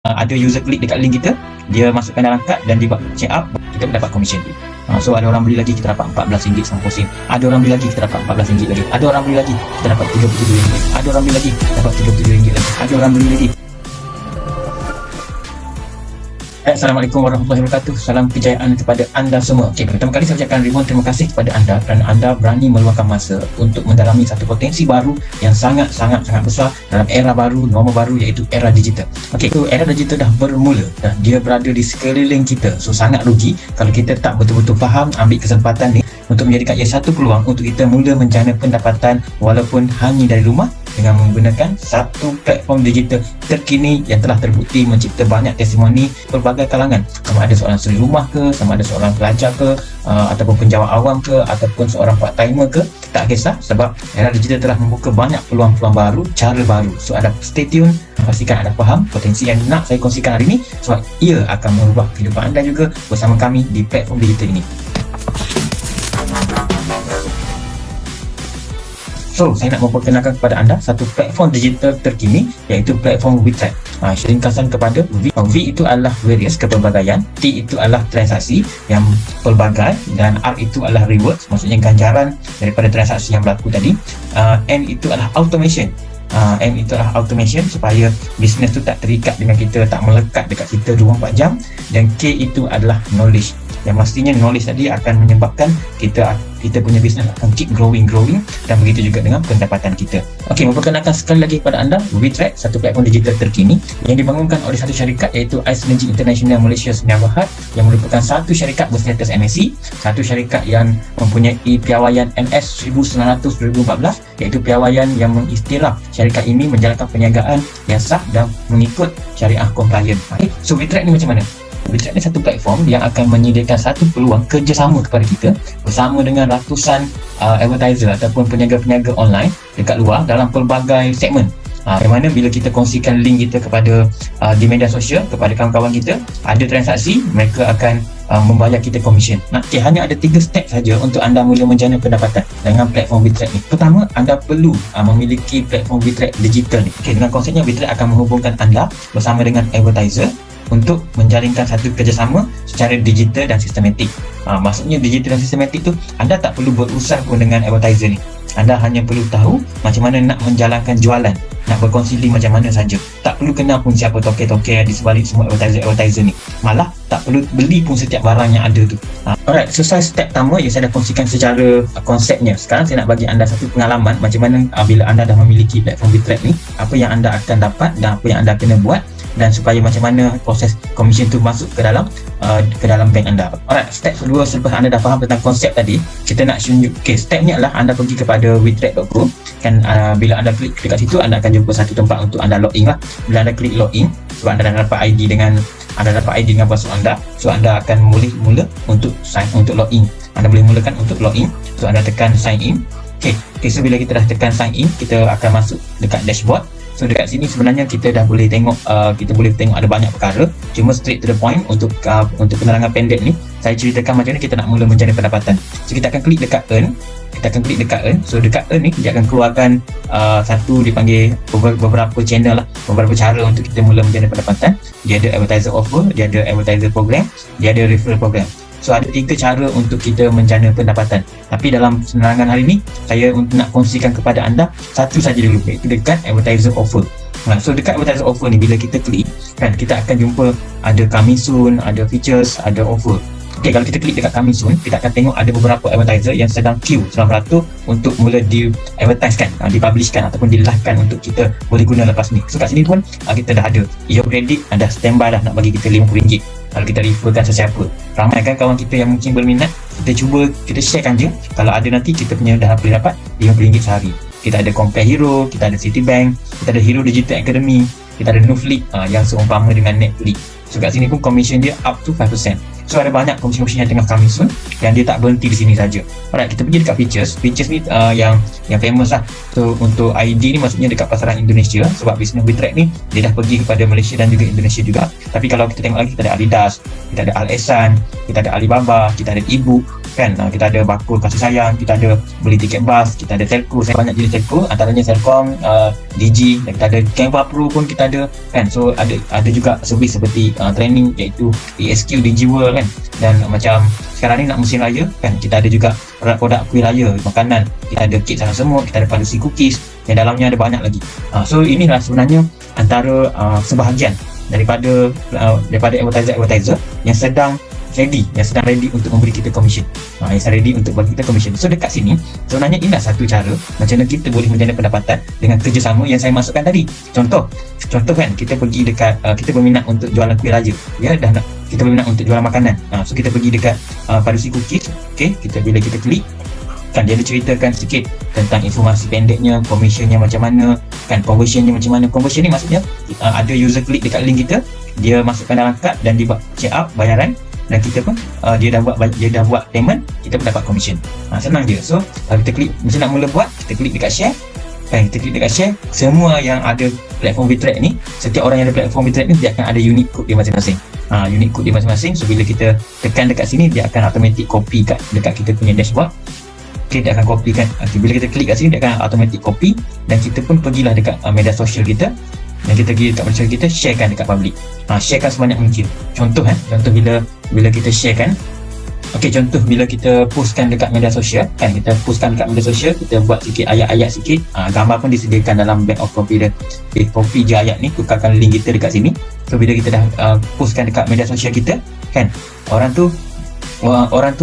ada user klik dekat link kita, dia masukkan dalam kad dan dia buat check up, kita dapat komisen. So ada orang beli lagi, kita dapat RM14 sama sen. Ada orang beli lagi, kita dapat RM14 lagi. Ada orang beli lagi, kita dapat RM37. Ada orang beli lagi, dapat RM37 lagi. Ada orang beli lagi. Assalamualaikum warahmatullahi wabarakatuh. Salam kejayaan kepada anda semua. Okey, pertama kali saya ucapkan ribuan terima kasih kepada anda kerana anda berani meluangkan masa untuk mendalami satu potensi baru yang sangat besar dalam era baru, norma baru, iaitu era digital. Okey, so era digital dah bermula dan dia berada di sekeliling kita. So sangat rugi kalau kita tak betul-betul faham, ambil kesempatan ni untuk menjadikan ia satu peluang untuk kita mula menjana pendapatan walaupun hanya dari rumah dengan menggunakan satu platform digital terkini yang telah terbukti mencipta banyak testimoni pelbagai kalangan, sama ada seorang suri rumah ke, sama ada seorang pelajar ke, ataupun penjawat awam ke, ataupun seorang part timer ke, tak kisah, sebab era digital telah membuka banyak peluang-peluang baru, cara baru. So anda stay tune, pastikan anda faham potensi yang nak saya kongsikan hari ini, sebab ia akan mengubah kehidupan anda juga bersama kami di platform digital ini. So, saya nak memperkenalkan kepada anda satu platform digital terkini, iaitu platform WeTrack. Ringkasan kepada V. V itu adalah various, kepelbagaian. T itu adalah transaksi yang pelbagai, dan R itu adalah rewards, maksudnya ganjaran daripada transaksi yang berlaku tadi. N itu adalah automation. N itu adalah automation supaya bisnes tu tak terikat dengan kita, tak melekat dekat kita 24 jam. Dan K itu adalah knowledge, yang pastinya knowledge tadi akan menyebabkan kita punya bisnes akan keep growing, dan begitu juga dengan pendapatan kita. Okey, memperkenalkan sekali lagi kepada anda WeTrack, satu platform digital terkini yang dibangunkan oleh satu syarikat, iaitu Ice Energy International Malaysia Sdn Bhd, yang merupakan satu syarikat berstatus MSC, satu syarikat yang mempunyai piawaian MS 1900-2014, iaitu piawaian yang mengistilah syarikat ini menjalankan perniagaan yang sah dan mengikut syariah compliant. Okay. So WeTrack ni macam mana? WeTrack ni satu platform yang akan menyediakan satu peluang kerjasama kepada kita bersama dengan ratusan advertiser ataupun peniaga-peniaga online dekat luar dalam pelbagai segmen. Yang mana bila kita kongsikan link kita kepada di media sosial kepada kawan-kawan kita, ada transaksi, mereka akan membayar kita komisen. Hanya ada 3 step saja untuk anda mula menjana pendapatan dengan platform WeTrack ni. Pertama, anda perlu memiliki platform WeTrack digital ni. Dengan konsepnya, WeTrack akan menghubungkan anda bersama dengan advertiser untuk menjalinkan satu kerjasama secara digital dan sistematik. Maksudnya digital dan sistematik tu, anda tak perlu berusaha pun dengan advertiser ni. Anda hanya perlu tahu macam mana nak menjalankan jualan, nak berkongsi link macam mana saja. Tak perlu kenal pun siapa token-token di sebalik semua advertiser ni. Malah tak perlu beli pun setiap barang yang ada tu. Alright, selesai step pertama yang saya dah kongsikan secara konsepnya. Sekarang saya nak bagi anda satu pengalaman macam mana bila anda dah memiliki platform WeTrack ni, apa yang anda akan dapat dan apa yang anda kena buat, dan supaya macam mana proses komisen tu masuk ke dalam bank anda. Alright, step kedua selepas anda dah faham tentang konsep tadi, kita nak tunjuk. Step ni adalah anda pergi kepada wetrack.com. Bila anda klik dekat situ, anda akan jumpa satu tempat untuk anda login lah. Bila anda klik login, sebab anda dah dapat ID dengan password anda, so anda akan mula untuk login. Anda boleh mulakan untuk login, so anda tekan sign in. Okay, so bila kita dah tekan sign in, kita akan masuk dekat dashboard. So dekat sini sebenarnya kita dah boleh tengok, ada banyak perkara. Cuma straight to the point untuk penerangan pendek ni, saya ceritakan macam mana kita nak mula menjana pendapatan. So kita akan klik dekat earn. So dekat earn ni dia akan keluarkan satu dipanggil beberapa channel lah, beberapa cara untuk kita mula menjana pendapatan. Dia ada advertiser offer, dia ada advertiser program, dia ada referral program. So ada 3 cara untuk kita menjana pendapatan. Tapi dalam penerangan hari ini, saya nak kongsikan kepada anda satu saja dulu, iaitu dekat advertiser offer. So dekat advertiser offer ni, bila kita klik kan, kita akan jumpa ada coming soon, ada features, ada offer. Okay, kalau kita klik dekat coming soon, kita akan tengok ada beberapa advertiser yang sedang queue dalam beratur untuk mula di-advertisekan, dipublishkan ataupun di-livekan untuk kita boleh guna lepas ni. So kat sini pun kita dah ada your credit, ada standby dah nak bagi kita RM50 kalau kita referkan sesiapa. Ramai kan kawan kita yang mungkin berminat, kita sharekan je. Kalau ada nanti kita punya dah boleh dapat RM50 sehari. Kita ada Compare Hero, kita ada Citibank, kita ada Hero Digital Academy, kita ada Nuflix yang seumpama dengan Netflix. So kat sini pun commission dia up to 5%. So ada banyak komisi-komisi yang tengah coming soon, dan dia tak berhenti di sini saja. Alright, kita pergi dekat features ni yang famous lah. So untuk ID ni maksudnya dekat pasaran Indonesia, sebab bisnes WeTrack ni dia dah pergi kepada Malaysia dan juga Indonesia juga. Tapi kalau kita tengok lagi, kita ada Adidas, kita ada Al Ehsan, kita ada Alibaba, kita ada Ebook kan, kita ada Bakul Kasih Sayang, kita ada beli tiket bas, kita ada telco, banyak jenis telco, antaranya Telkom, Digi, dan kita ada Canva Pro pun kita ada kan. So ada juga servis seperti training iaitu ESQ, DigiWorld kan, dan macam sekarang ni nak musim raya kan, kita ada juga produk kuih raya, makanan, kita ada kek sarang semut, kita ada padusi cookies, yang dalamnya ada banyak lagi. So inilah sebenarnya antara sebahagian daripada advertiser yang sedang ready untuk memberi kita commission, yang sedang ready untuk bagi kita commission. So dekat sini sebenarnya inilah satu cara macam mana kita boleh menjana pendapatan dengan kerjasama yang saya masukkan tadi. Contoh kan, kita pergi dekat kita berminat untuk jualan kuih raya, ya, dan kita berminat untuk jualan makanan. So kita pergi dekat padusi cookies, okey, bila kita klik kan, dia ada ceritakan sikit tentang informasi pendeknya, commissionnya macam mana kan, conversionnya macam mana. Conversion ni maksudnya ada user klik dekat link kita, dia masukkan dalam kad dan dia buat check out bayaran, dan kita pun dia dah buat payment, kita pun dapat commission. Senang je. So kalau kita klik, macam nak mula buat, kita klik dekat share kan, kita klik dekat share. Semua yang ada platform WeTrack ni, setiap orang yang ada platform WeTrack ni, dia akan ada unique code dia masing-masing. Unique code dia masing-masing. So bila kita tekan dekat sini, dia akan automatic copy dekat kita punya dashboard. Okay, dia akan copy kan. Bila kita klik kat sini, dia akan automatic copy, dan kita pun pergilah dekat media sosial kita, dan kita pergi dekat media sosial kita, sharekan dekat public. Sharekan sebanyak mungkin. Contoh bila kita sharekan, contoh bila kita postkan dekat media sosial kan, kita postkan dekat media sosial, kita buat sikit ayat-ayat sikit, gambar pun disediakan dalam back of copy dia. Copy je ayat ni, tukarkan link kita dekat sini. So bila kita dah postkan dekat media sosial kita kan, orang tu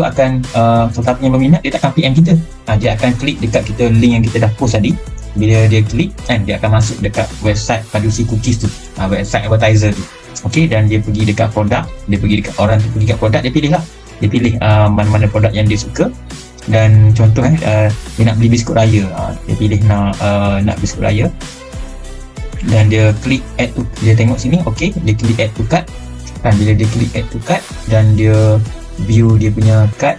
akan sesiapa yang berminat, dia takkan PM kita, dia akan klik dekat kita link yang kita dah post tadi. Bila dia klik kan, dia akan masuk dekat website padusi cookies tu, website advertiser tu. Dan dia pergi dekat produk, orang tu pergi dekat produk, dia pilih mana-mana produk yang dia suka. Dan contoh dia nak beli biskut raya, dia pilih nak biskut raya, dan dia klik add to, dia tengok sini, dia klik add to cart kan. Bila dia klik add to cart dan dia view dia punya cart,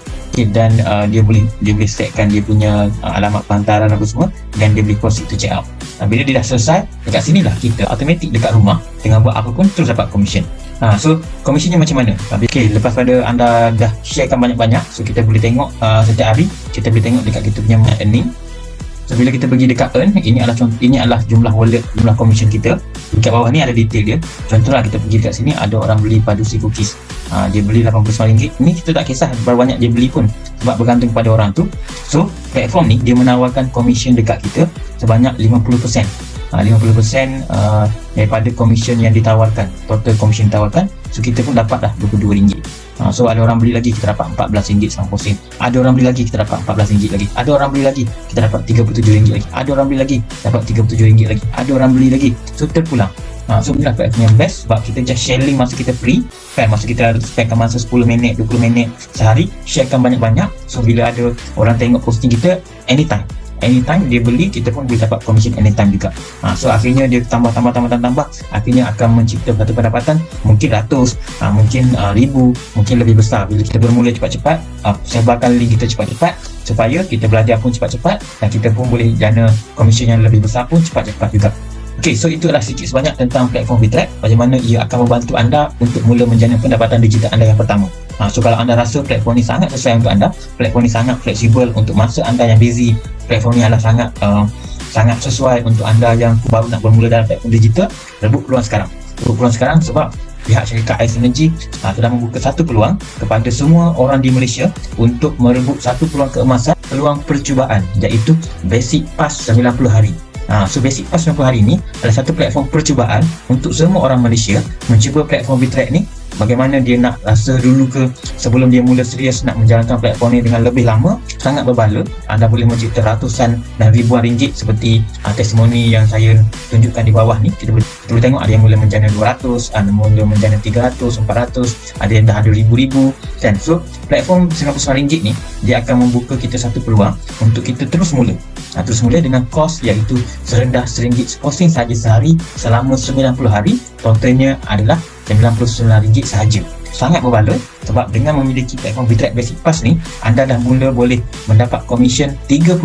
dan dia boleh setkan dia punya alamat penghantaran apa semua, dan dia boleh proceed to check out. Bila dia dah selesai, dekat sini lah kita automatic dekat rumah tengah buat apa pun terus dapat commission. So commissionnya macam mana? Lepas pada anda dah sharekan banyak-banyak, so kita boleh tengok setiap hari, kita boleh tengok dekat kita punya earning. So bila kita pergi dekat earn, ini adalah jumlah wallet, jumlah commission kita. Dekat bawah ni ada detail dia. Contohlah kita pergi dekat sini, ada orang beli padusi cookies, dia beli RM89. Ni kita tak kisah berapa banyak dia beli pun, sebab bergantung pada orang tu. So platform ni dia menawarkan commission dekat kita sebanyak 50%. 50% daripada commission yang ditawarkan, total commission ditawarkan. So kita pun dapat dah RM22. So ada orang beli lagi, kita dapat RM14.90. Ada orang beli lagi, kita dapat RM14 lagi. Ada orang beli lagi, kita dapat RM37 lagi. Ada orang beli lagi, dapat RM37 lagi. Ada orang beli lagi, so terpulang. So inilah platform yang best, sebab kita just sharing masa kita free kan, masa kita spendkan masa 10 minit, 20 minit sehari, sharekan banyak-banyak. So bila ada orang tengok posting kita, anytime dia beli, kita pun boleh dapat commission anytime juga. So akhirnya dia tambah, akhirnya akan mencipta satu pendapatan mungkin ratus, mungkin ribu, mungkin lebih besar. Bila kita bermula cepat-cepat, sebarkan link kita cepat-cepat supaya kita belajar pun cepat-cepat, dan kita pun boleh jana commission yang lebih besar pun cepat-cepat juga. So itu adalah sedikit sebanyak tentang platform WeTrack, bagaimana ia akan membantu anda untuk mula menjana pendapatan digital anda yang pertama. So kalau anda rasa platform ni sangat sesuai untuk anda, platform ni sangat fleksibel untuk masa anda yang busy, platform ni adalah sangat sesuai untuk anda yang baru nak bermula dalam platform digital, rebut peluang sekarang. Sebab pihak syarikat Ais Energy telah membuka satu peluang kepada semua orang di Malaysia untuk merebut satu peluang keemasan, peluang percubaan, iaitu Basic Pass 90 hari. So Basic Pass 90 hari ni adalah satu platform percubaan untuk semua orang Malaysia mencuba platform WeTrack ni. Bagaimana dia nak rasa dulu ke, sebelum dia mula serius nak menjalankan platform ni dengan lebih lama, sangat berbala. Anda boleh mencipta ratusan dan ribuan ringgit seperti testimoni yang saya tunjukkan di bawah ni. Kita boleh tengok ada yang mula menjana 200, ada mula menjana 300, 400, ada yang dah ada ribu-ribu kan. So platform RM99 ni dia akan membuka kita satu peluang untuk kita terus mula dengan kos iaitu serendah RM1 posting saja sehari selama 90 hari. Totalnya adalah RM99 sahaja. sangat berbaloi sebab dengan memiliki platform VTrack Basic Pass ni, anda dah mula boleh mendapat komisen 35%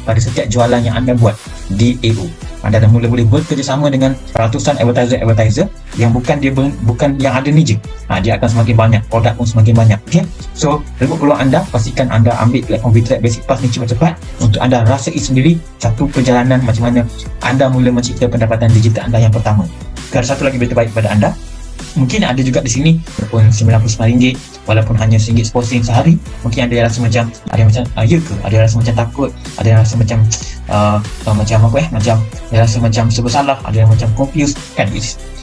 pada setiap jualan yang anda buat di AO. Anda dah mula boleh bekerjasama dengan ratusan advertiser yang bukan yang ada ni je. Dia akan semakin banyak, produk pun semakin banyak. Okay? So, rebut peluang anda, pastikan anda ambil platform VTrack Basic Pass ni cepat-cepat untuk anda rasai sendiri satu perjalanan macam mana anda mula mencipta pendapatan digital anda yang pertama. Ada satu lagi berita baik kepada anda. Mungkin ada juga di sini walaupun RM99, walaupun hanya RM1 posting sehari, mungkin ada yang rasa macam ya ke? Ada yang rasa macam takut, ada yang rasa macam dia rasa macam serba salah, ada yang macam confused kan.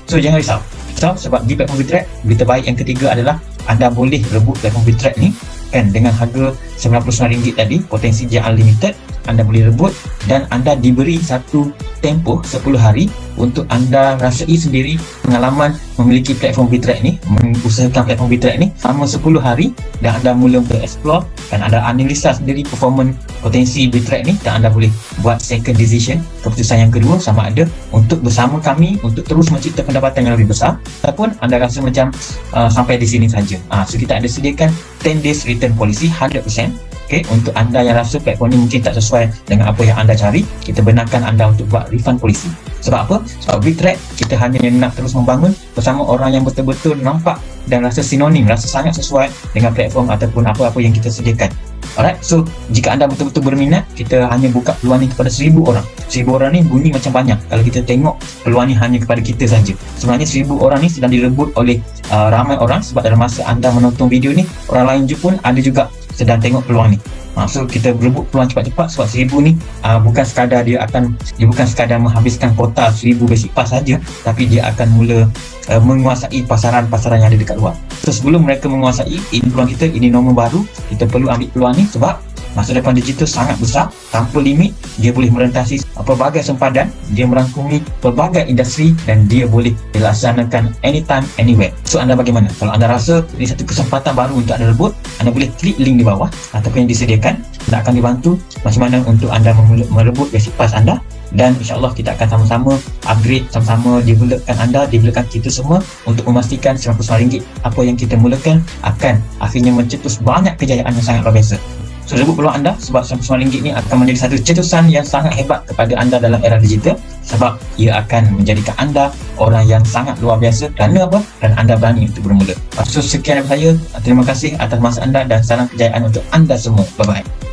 So jangan risau. Sebab di platform VTrack, berita baik yang ketiga adalah anda boleh rebut platform VTrack ni kan dengan harga RM99 tadi, potensi dia unlimited. Anda boleh rebut dan anda diberi satu tempoh 10 hari untuk anda rasai sendiri pengalaman memiliki platform VTrack ni, mengusahakan platform VTrack ni selama 10 hari, dan anda mula explore dan anda analisa sendiri performance potensi VTrack ni, dan anda boleh buat second decision, keputusan yang kedua, sama ada untuk bersama kami untuk terus mencipta pendapatan yang lebih besar ataupun anda rasa macam sampai di sini saja. So kita ada sediakan 10 days return policy 100%. Okay, untuk anda yang rasa platform ni mungkin tak sesuai dengan apa yang anda cari, kita benarkan anda untuk buat refund polisi. Sebab apa? Sebab VTrack kita hanya nak terus membangun bersama orang yang betul-betul nampak dan rasa sinonim, rasa sangat sesuai dengan platform ataupun apa-apa yang kita sediakan. Alright, so jika anda betul-betul berminat, kita hanya buka peluang ni kepada 1000 orang. 1000 orang ni bunyi macam banyak kalau kita tengok peluang ni hanya kepada kita saja. Sebenarnya 1000 orang ni sedang direbut oleh ramai orang, sebab dalam masa anda menonton video ni, orang lain pun ada juga sedang tengok peluang ni. So kita berebut peluang cepat-cepat sebab 1000 ni bukan sekadar dia bukan sekadar menghabiskan kuota 1000 basic pass saja, tapi dia akan mula menguasai pasaran-pasaran yang ada dekat luar. So sebelum mereka menguasai, ini peluang kita, ini nombor baru, kita perlu ambil peluang ni sebab masa depan digital sangat besar, tanpa limit. Dia boleh merentasi pelbagai sempadan, dia merangkumi pelbagai industri dan dia boleh dilaksanakan anytime, anywhere. So anda bagaimana? Kalau anda rasa ini satu kesempatan baru untuk anda rebut, anda boleh klik link di bawah ataupun yang disediakan. Anda akan dibantu macam mana untuk anda merebut basic pass anda, dan insyaAllah kita akan sama-sama upgrade, sama-sama developkan kita semua untuk memastikan RM99 apa yang kita mulakan akan akhirnya mencetus banyak kejayaan yang sangat luar biasa. So rebut peluang anda sebab RM99 ni akan menjadi satu cetusan yang sangat hebat kepada anda dalam era digital, sebab ia akan menjadikan anda orang yang sangat luar biasa. Kerana apa? Dan anda berani untuk bermula. So sekian dari saya, terima kasih atas masa anda dan salam kejayaan untuk anda semua. Bye bye.